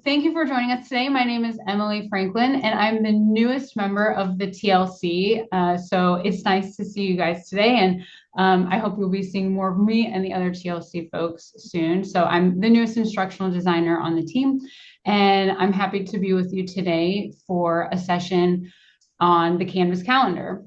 thank you for joining us today. My name is Emily Franklin, and I'm the newest member of the TLC. So it's nice to see you guys today, and I hope you'll be seeing more of me and the other TLC folks soon. So I'm the newest instructional designer on the team, and I'm happy to be with you today for a session on the Canvas calendar.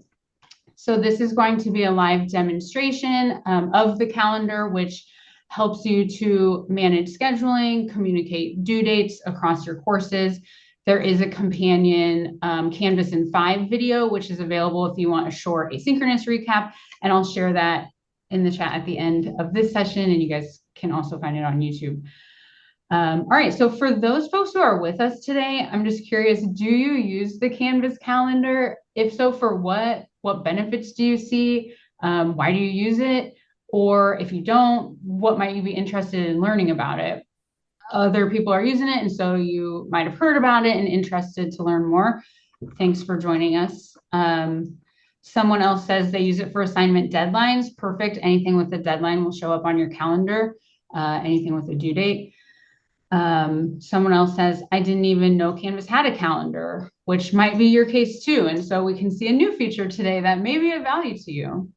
So this is going to be a live demonstration of the calendar, which helps you to manage scheduling, communicate due dates across your courses. There is a companion Canvas in 5 video, which is available if you want a short asynchronous recap, and I'll share that in the chat at the end of this session, and you guys can also find it on YouTube. All right, so for those folks who are with us today, I'm just curious, do you use the Canvas calendar? If so, for what? What benefits do you see? Why do you use it? Or if you don't, what might you be interested in learning about it? Other people are using it, and so you might have heard about it and interested to learn more. Thanks for joining us. Someone else says they use it for assignment deadlines. Perfect. Anything with a deadline will show up on your calendar, anything with a due date. Someone else says, I didn't even know Canvas had a calendar, which might be your case too. And so we can see a new feature today that may be of value to you.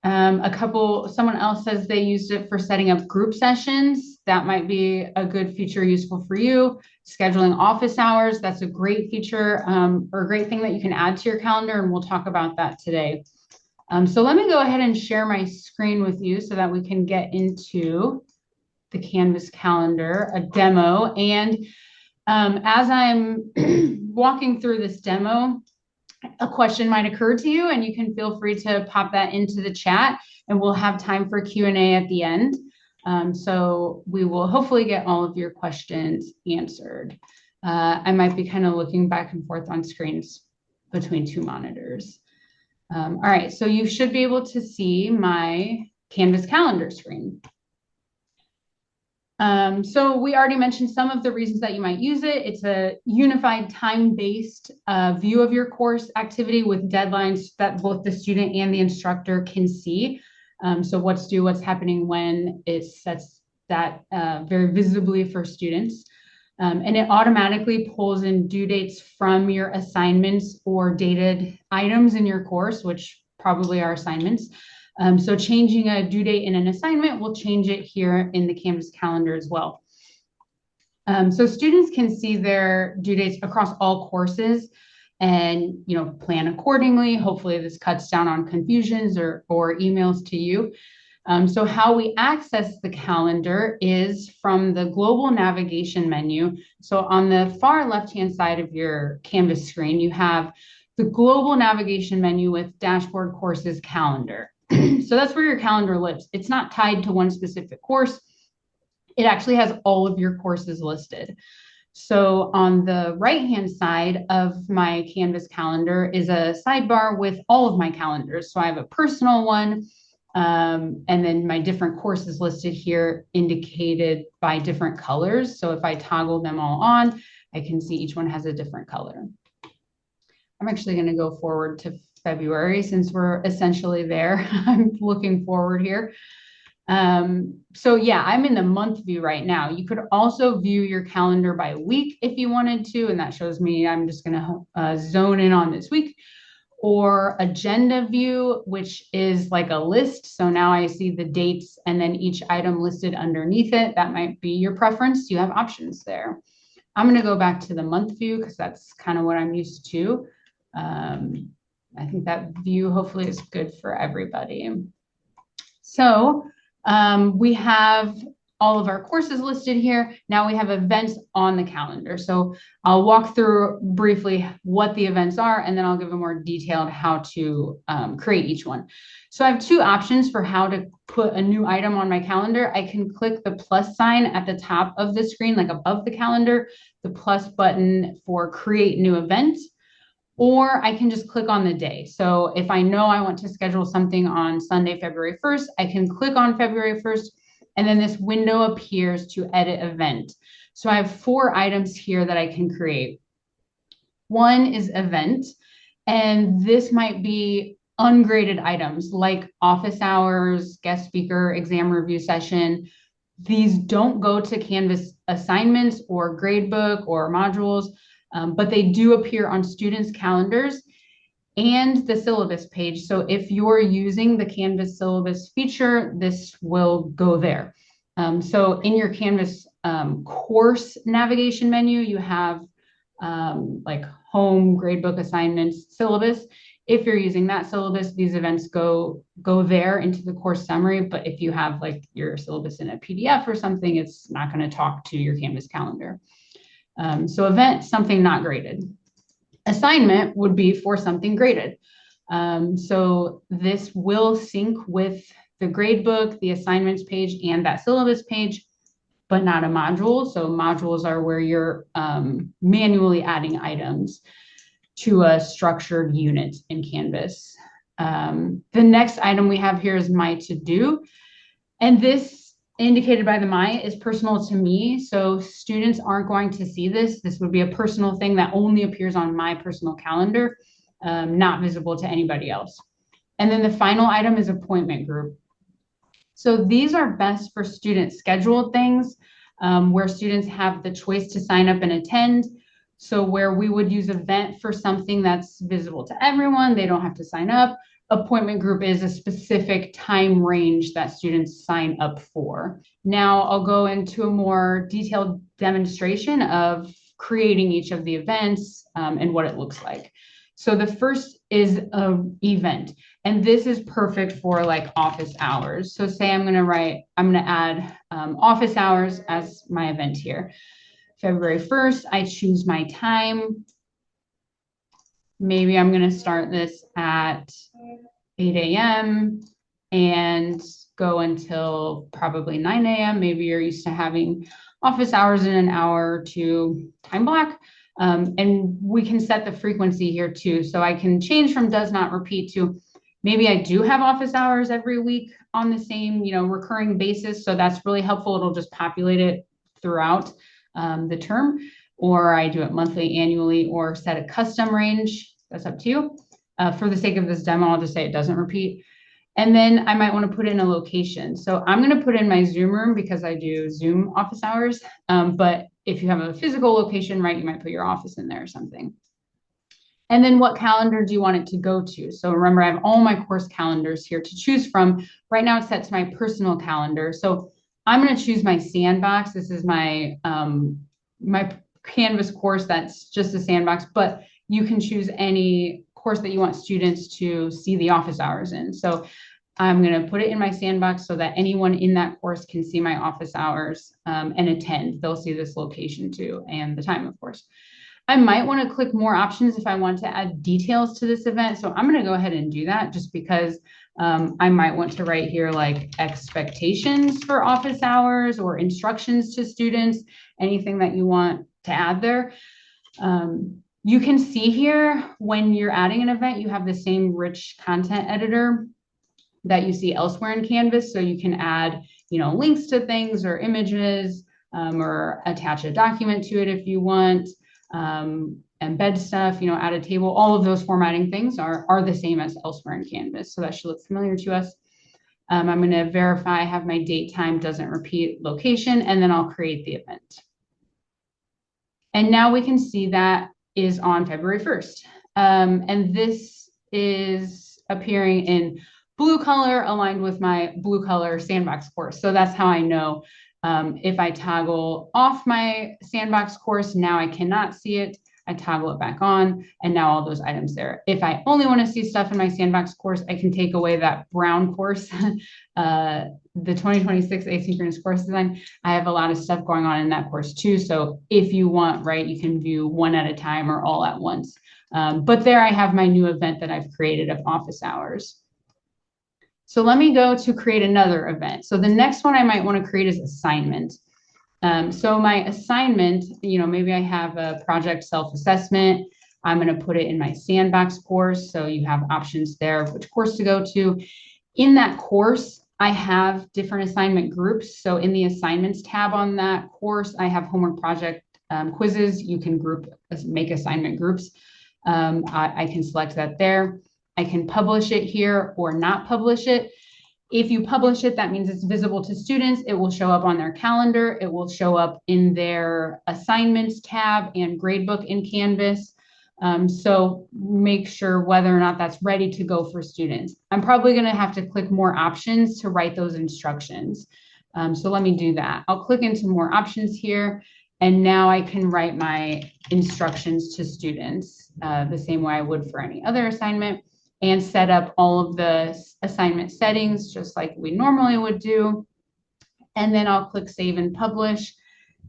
Someone else says they used it for setting up group sessions. That might be a good feature useful for you. Scheduling office hours, that's a great feature or a great thing that you can add to your calendar, and we'll talk about that today. So let me go ahead and share my screen with you so that we can get into the Canvas calendar, a demo. And as I'm walking through this demo, a question might occur to you, and you can feel free to pop that into the chat, and we'll have time for Q&A at the end. So we will hopefully get all of your questions answered. I might be kind of looking back and forth on screens between 2 monitors. All right, so you should be able to see my Canvas calendar screen. So we already mentioned some of the reasons that you might use it. It's a unified time-based view of your course activity with deadlines that both the student and the instructor can see. So what's due, what's happening when, it sets that very visibly for students. And it automatically pulls in due dates from your assignments or dated items in your course, which probably are assignments. So changing a due date in an assignment will change it here in the Canvas calendar as well. So students can see their due dates across all courses and, plan accordingly. Hopefully this cuts down on confusions or emails to you. So how we access the calendar is from the global navigation menu. So on the far left-hand side of your Canvas screen, you have the global navigation menu with dashboard courses calendar. So that's where your calendar lives. It's not tied to one specific course. It actually has all of your courses listed. So on the right-hand side of my Canvas calendar is a sidebar with all of my calendars. So I have a personal one, and then my different courses listed here indicated by different colors. So if I toggle them all on, I can see each one has a different color. I'm actually going to go forward to February since we're essentially there. I'm looking forward here. So yeah, I'm in the month view right now. You could also view your calendar by week if you wanted to, and that shows me I'm just going to zone in on this week. Or agenda view, which is like a list. So now I see the dates and then each item listed underneath it. That might be your preference. You have options there. I'm going to go back to the month view because that's kind of what I'm used to. I think that view hopefully is good for everybody. So we have all of our courses listed here. Now we have events on the calendar. So I'll walk through briefly what the events are, and then I'll give a more detailed how to create each one. So I have 2 options for how to put a new item on my calendar. I can click the plus sign at the top of the screen, like above the calendar, the plus button for create new event, or I can just click on the day. So if I know I want to schedule something on Sunday, February 1st, I can click on February 1st, and then this window appears to edit event. So I have 4 items here that I can create. One is event, and this might be ungraded items like office hours, guest speaker, exam review session, These don't go to Canvas assignments or gradebook or modules, but they do appear on students' calendars and the syllabus page. So if you're using the Canvas syllabus feature, this will go there. So in your Canvas course navigation menu, you have like home, gradebook, assignments, syllabus. If you're using that syllabus, these events go there into the course summary. But if you have like your syllabus in a PDF or something, it's not going to talk to your Canvas calendar. So event, something not graded. Assignment would be for something graded. So this will sync with the gradebook, the assignments page, and that syllabus page, but not a module. So modules are where you're manually adding items to a structured unit in Canvas. The next item we have here is my to-do. And this, indicated by the my, is personal to me. So students aren't going to see this. This would be a personal thing that only appears on my personal calendar, not visible to anybody else. And then the final item is appointment group. So these are best for student scheduled things, where students have the choice to sign up and attend. So where we would use event for something that's visible to everyone, they don't have to sign up. Appointment group is a specific time range that students sign up for. Now I'll go into a more detailed demonstration of creating each of the events and what it looks like. So the first is an event, and this is perfect for like office hours. So say I'm going to add office hours as my event here. February 1st, I choose my time. Maybe I'm going to start this at 8 a.m. and go until probably 9 a.m. Maybe you're used to having office hours in an hour or two time block. And we can set the frequency here too. So I can change from does not repeat to maybe I do have office hours every week on the same, recurring basis. So that's really helpful. It'll just populate it throughout the term, or I do it monthly, annually, or set a custom range. That's up to you. For the sake of this demo, I'll just say it doesn't repeat. And then I might want to put in a location. So I'm going to put in my Zoom room because I do Zoom office hours. But if you have a physical location, right, you might put your office in there or something. And then what calendar do you want it to go to? So remember, I have all my course calendars here to choose from. Right now it's set to my personal calendar. So I'm going to choose my sandbox. This is my my Canvas course that's just a sandbox, but you can choose any course that you want students to see the office hours in. So I'm going to put it in my sandbox so that anyone in that course can see my office hours and attend. They'll see this location too, and the time, of course. I might want to click more options if I want to add details to this event. So I'm going to go ahead and do that just because I might want to write here like expectations for office hours or instructions to students, anything that you want to add there. You can see here when you're adding an event, you have the same rich content editor that you see elsewhere in Canvas. So you can add, links to things or images or attach a document to it if you want. Embed stuff, add a table. All of those formatting things are the same as elsewhere in Canvas. So that should look familiar to us. I'm going to verify I have my date, time, doesn't repeat, location, and then I'll create the event. And now we can see that is on February 1st. And this is appearing in blue color aligned with my blue color sandbox course. So that's how I know if I toggle off my sandbox course, now I cannot see it. I toggle it back on, and now all those items there. If I only want to see stuff in my sandbox course, I can take away that brown course, the 2026 asynchronous course design. I have a lot of stuff going on in that course too. So if you want, right, you can view one at a time or all at once. But there I have my new event that I've created of office hours. So let me go to create another event. So the next one I might want to create is assignment. So my assignment, maybe I have a project self-assessment. I'm going to put it in my sandbox course. So you have options there of which course to go to. In that course, I have different assignment groups. So in the assignments tab on that course, I have homework project quizzes. You can make assignment groups. I can select that there. I can publish it here or not publish it. If you publish it, that means it's visible to students. It will show up on their calendar. It will show up in their assignments tab and gradebook in Canvas. So make sure whether or not that's ready to go for students. I'm probably going to have to click more options to write those instructions. So let me do that. I'll click into more options here. And now I can write my instructions to students the same way I would for any other assignment, and set up all of the assignment settings just like we normally would do. And then I'll click Save and Publish,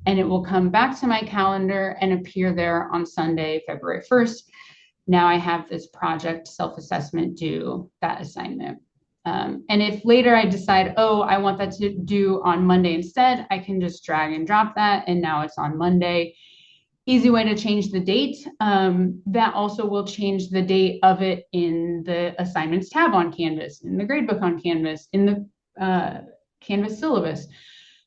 and it will come back to my calendar and appear there on Sunday, February 1st. Now I have this project self-assessment due, that assignment. And if later I decide, oh, I want that to do on Monday instead, I can just drag and drop that, and now it's on Monday. Easy way to change the date. That also will change the date of it in the assignments tab on Canvas, in the gradebook on Canvas, in the Canvas syllabus.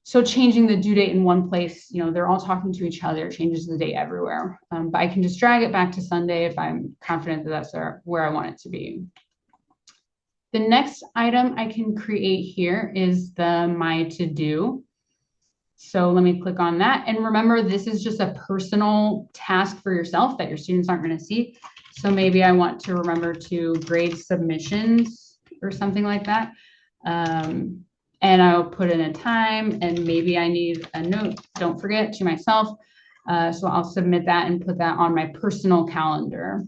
So changing the due date in one place, they're all talking to each other, changes the date everywhere. But I can just drag it back to Sunday if I'm confident that that's where I want it to be. The next item I can create here is the My To Do. So let me click on that. And remember, this is just a personal task for yourself that your students aren't going to see. So maybe I want to remember to grade submissions or something like that. And I'll put in a time, and maybe I need a note, don't forget, to myself. So I'll submit that and put that on my personal calendar.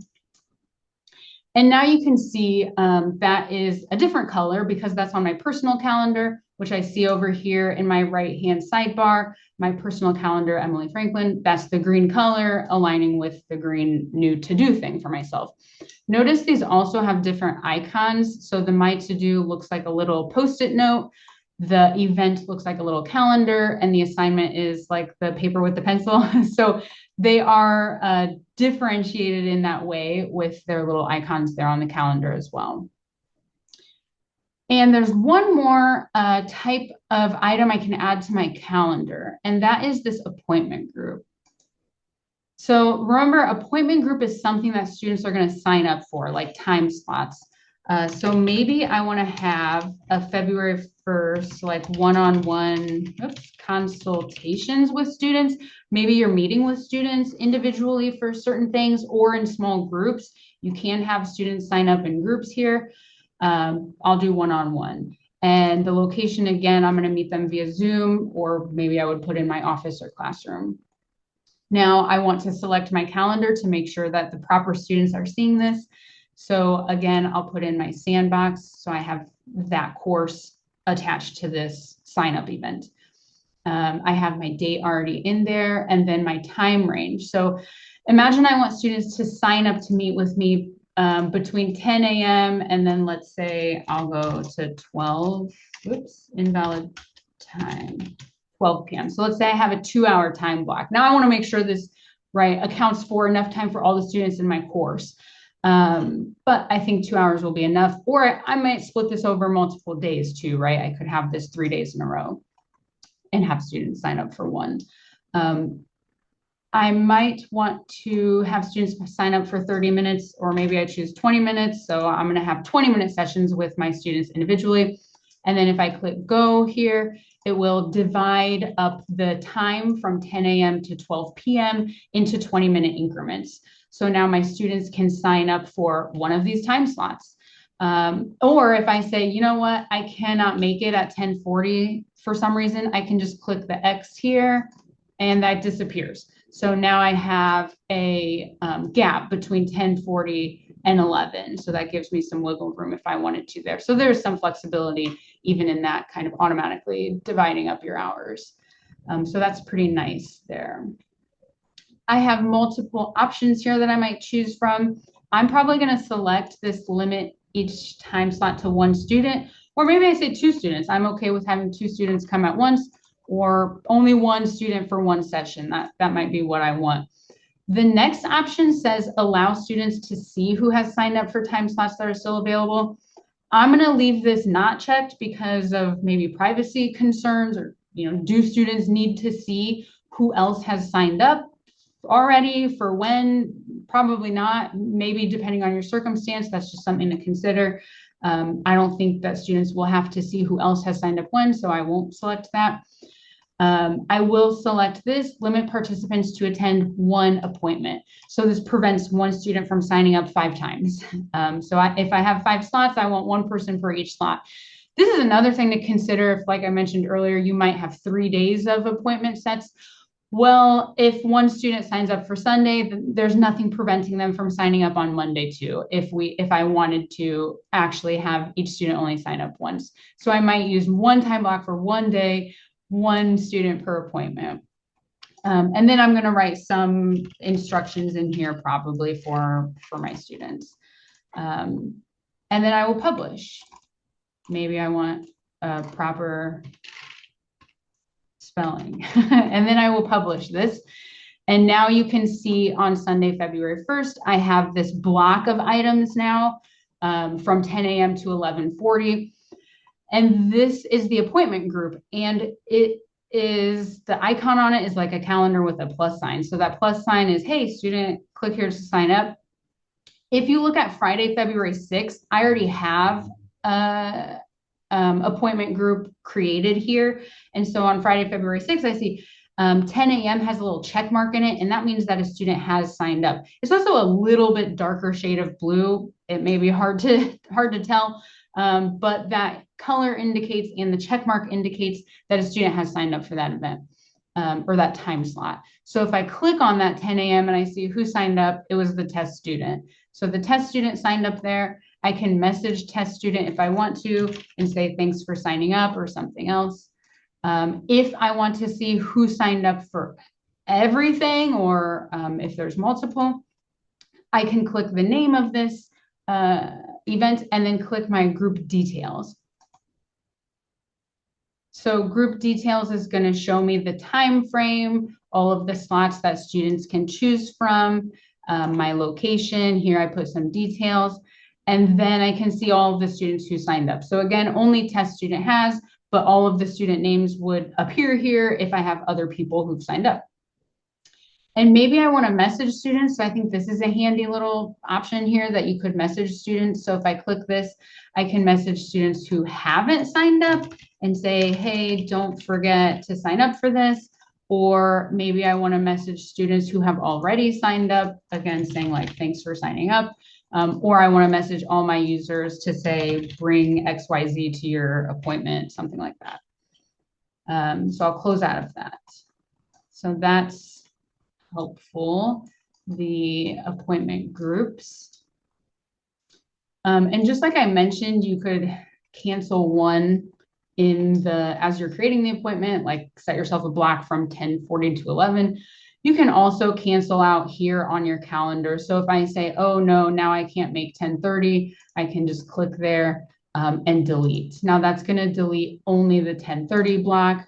And now you can see that is a different color because that's on my personal calendar, which I see over here in my right-hand sidebar, my personal calendar, Emily Franklin. That's the green color aligning with the green new to-do thing for myself. Notice these also have different icons. So the My To-Do looks like a little Post-it note. The event looks like a little calendar, and the assignment is like the paper with the pencil. So they are differentiated in that way with their little icons there on the calendar as well. And there's one more type of item I can add to my calendar, and that is this appointment group. So remember, appointment group is something that students are going to sign up for, like time slots. So maybe I want to have a February 1st, like one-on-one consultations with students. Maybe you're meeting with students individually for certain things or in small groups. You can have students sign up in groups here. I'll do one-on-one. And the location, again, I'm going to meet them via Zoom, or maybe I would put in my office or classroom. Now I want to select my calendar to make sure that the proper students are seeing this. So again, I'll put in my sandbox. So I have that course attached to this sign-up event. I have my date already in there, and then my time range. So imagine I want students to sign up to meet with me between 10 a.m. and then let's say I'll go to 12, invalid time, 12 p.m. So let's say I have a 2-hour time block. Now I want to make sure this accounts for enough time for all the students in my course. But I think 2 hours will be enough, or I might split this over multiple days too, right? I could have this 3 days in a row and have students sign up for one. I might want to have students sign up for 30 minutes, or maybe I choose 20 minutes. So I'm going to have 20-minute sessions with my students individually. And then if I click go here, it will divide up the time from 10 a.m. to 12 p.m. into 20-minute increments. So now my students can sign up for one of these time slots. Or if I say, you know what, I cannot make it at 10:40 for some reason, I can just click the X here and that disappears. So now I have a gap between 10:40 and 11. So that gives me some wiggle room if I wanted to there. So there's some flexibility even in that, kind of automatically dividing up your hours. So that's pretty nice there. I have multiple options here that I might choose from. I'm probably going to select this limit each time slot to one student, or maybe I say 2 students. I'm okay with having 2 students come at once, or only 1 student for 1 session. That might be what I want. The next option says allow students to see who has signed up for time slots that are still available. I'm going to leave this not checked because of maybe privacy concerns, or do students need to see who else has signed up already for when? Probably not. Maybe depending on your circumstance, that's just something to consider. I don't think that students will have to see who else has signed up when, so I won't select that. I will select this, limit participants to attend one appointment. So this prevents one student from signing up 5 times. If I have 5 slots, I want one person for each slot. This is another thing to consider if, like I mentioned earlier, you might have 3 days of appointment sets. Well, if one student signs up for Sunday, there's nothing preventing them from signing up on Monday too, if I wanted to actually have each student only sign up once. So I might use one time block for one day, one student per appointment. And then I'm going to write some instructions in here probably for my students. And then I will publish. Maybe I want a proper spelling. And then I will publish this. And now you can see on Sunday, February 1st, I have this block of items now from 10 a.m. to 11:40. And this is the appointment group. And it is, the icon on it is like a calendar with a plus sign. So that plus sign is, hey, student, click here to sign up. If you look at Friday, February 6th, I already have appointment group created here. And so on Friday, February 6th, I see 10 a.m. has a little check mark in it, and that means that a student has signed up. It's also a little bit darker shade of blue. It may be hard to tell, but that color indicates and the check mark indicates that a student has signed up for that event or that time slot. So if I click on that 10 a.m. and I see who signed up, it was the test student. So the test student signed up there. I can message test student if I want to and say thanks for signing up or something else. If I want to see who signed up for everything or if there's multiple, I can click the name of this event and then click my group details. So group details is going to show me the time frame, all of the slots that students can choose from, my location. Here I put some details. And then I can see all of the students who signed up. So again, only test student has, but all of the student names would appear here if I have other people who've signed up. And maybe I want to message students. So I think this is a handy little option here that you could message students. So if I click this, I can message students who haven't signed up and say, hey, don't forget to sign up for this. Or maybe I want to message students who have already signed up, again, saying like, thanks for signing up. Or I want to message all my users to say, bring XYZ to your appointment, something like that. So I'll close out of that. So that's helpful, the appointment groups. And just like I mentioned, you could cancel one as you're creating the appointment, like set yourself a block from 10:40 to 11. You can also cancel out here on your calendar. So if I say, oh no, now I can't make 10:30, I can just click there and delete. Now that's going to delete only the 10:30 block.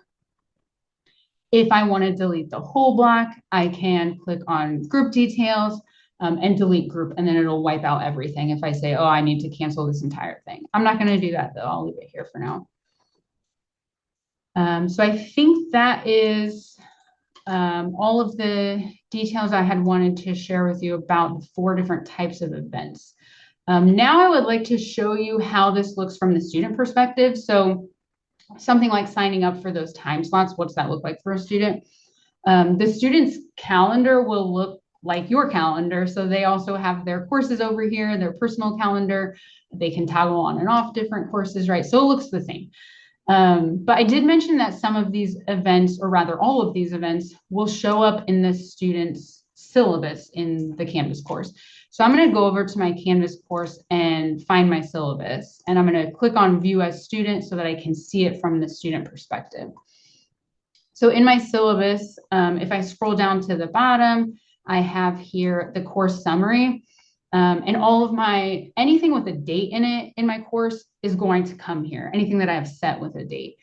If I want to delete the whole block, I can click on group details and delete group, and then it'll wipe out everything if I say, oh, I need to cancel this entire thing. I'm not going to do that though. I'll leave it here for now. So I think that is all of the details I had wanted to share with you about the 4 different types of events. Now I would like to show you how this looks from the student perspective. So something like signing up for those time slots, what's that look like for a student? The student's calendar will look like your calendar. So they also have their courses over here, their personal calendar. They can toggle on and off different courses, right? So it looks the same. But I did mention that some of these events, or rather all of these events, will show up in the student's syllabus in the Canvas course. So I'm going to go over to my Canvas course and find my syllabus. And I'm going to click on View as Student so that I can see it from the student perspective. So in my syllabus, if I scroll down to the bottom, I have here the course summary. And all of anything with a date in it in my course is going to come here, anything that I have set with a date.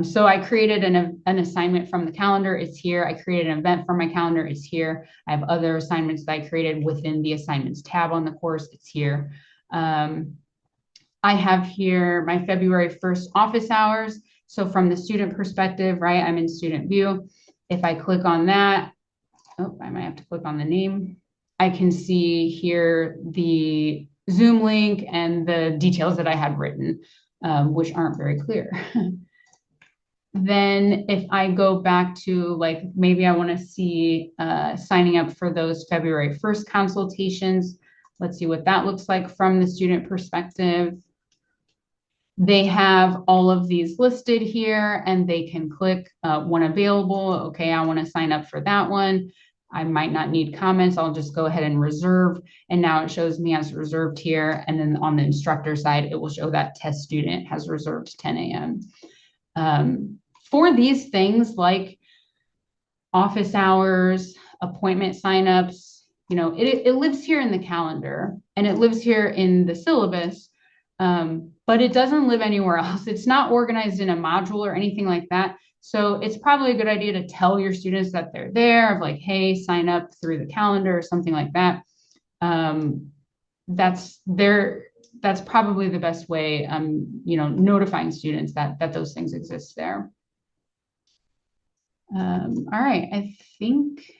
So I created an assignment from the calendar, it's here. I created an event from my calendar, it's here. I have other assignments that I created within the assignments tab on the course, it's here. I have here my February 1st office hours. So from the student perspective, right, I'm in student view. If I click on that, oh, I might have to click on the name. I can see here the Zoom link and the details that I had written, which aren't very clear. Then if I go back to like, maybe I want to see signing up for those February 1st consultations. Let's see what that looks like from the student perspective. They have all of these listed here and they can click when available. Okay, I want to sign up for that one. I might not need comments. I'll just go ahead and reserve. And now it shows me as reserved here. And then on the instructor side, it will show that test student has reserved 10 a.m. For these things like office hours, appointment signups, you know, it lives here in the calendar and it lives here in the syllabus, but it doesn't live anywhere else. It's not organized in a module or anything like that. So it's probably a good idea to tell your students that they're there, of like, hey, sign up through the calendar or something like that. That's probably the best way, you know, notifying students that those things exist there. All right, I think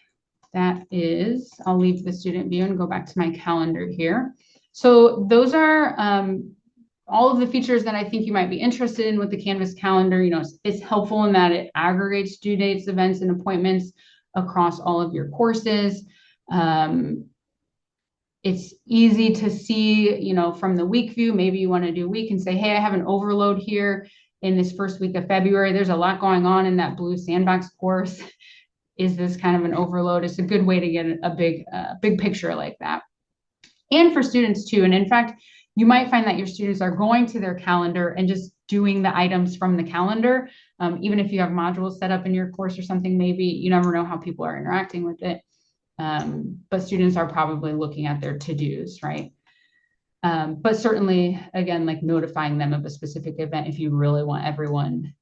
that is, I'll leave the student view and go back to my calendar here. So those are all of the features that I think you might be interested in with the Canvas calendar. You know, it's helpful in that it aggregates due dates, events, and appointments across all of your courses. It's easy to see, you know, from the week view. Maybe you want to do week and say, hey, I have an overload here in this first week of February. There's a lot going on in that blue sandbox course. Is this kind of an overload? It's a good way to get a big picture like that. And for students too. And in fact, you might find that your students are going to their calendar and just doing the items from the calendar. Even if you have modules set up in your course or something, maybe you never know how people are interacting with it. But students are probably looking at their to-dos, right? But certainly, again, like notifying them of a specific event if you really want everyone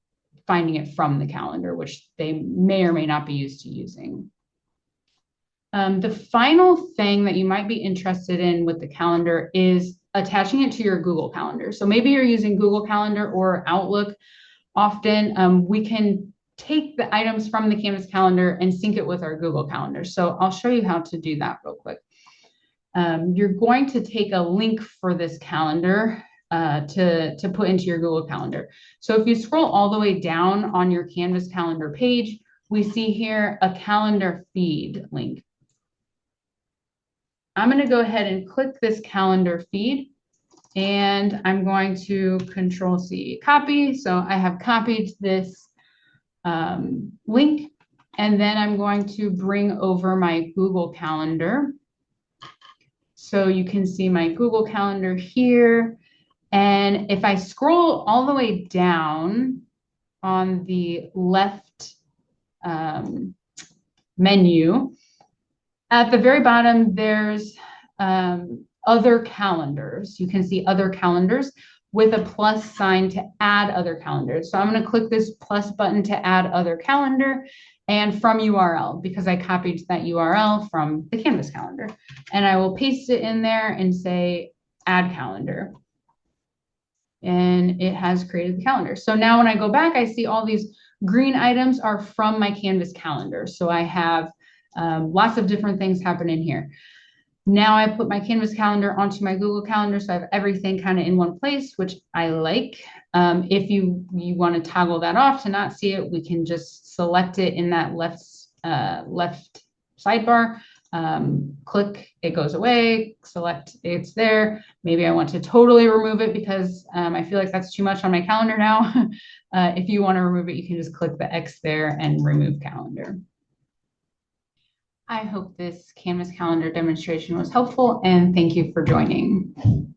finding it from the calendar, which they may or may not be used to using. The final thing that you might be interested in with the calendar is attaching it to your Google Calendar. So maybe you're using Google Calendar or Outlook often. We can take the items from the Canvas calendar and sync it with our Google Calendar. So I'll show you how to do that real quick. You're going to take a link for this calendar to put into your Google Calendar. So if you scroll all the way down on your Canvas calendar page, we see here a calendar feed link. I'm going to go ahead and click this calendar feed and I'm going to Control-C copy. So I have copied this link and then I'm going to bring over my Google Calendar. So you can see my Google Calendar here. And if I scroll all the way down on the left menu, at the very bottom, there's other calendars. You can see other calendars with a plus sign to add other calendars. So I'm going to click this plus button to add other calendar and from URL because I copied that URL from the Canvas calendar. And I will paste it in there and say add calendar. And it has created the calendar. So now when I go back, I see all these green items are from my Canvas calendar. So I have lots of different things happen in here. Now I put my Canvas calendar onto my Google Calendar, so I have everything kind of in one place, which I like. If you want to toggle that off to not see it, we can just select it in that left sidebar. Click, it goes away, select, it's there. Maybe I want to totally remove it because I feel like that's too much on my calendar now. If you want to remove it, you can just click the X there and remove calendar. I hope this Canvas calendar demonstration was helpful and thank you for joining.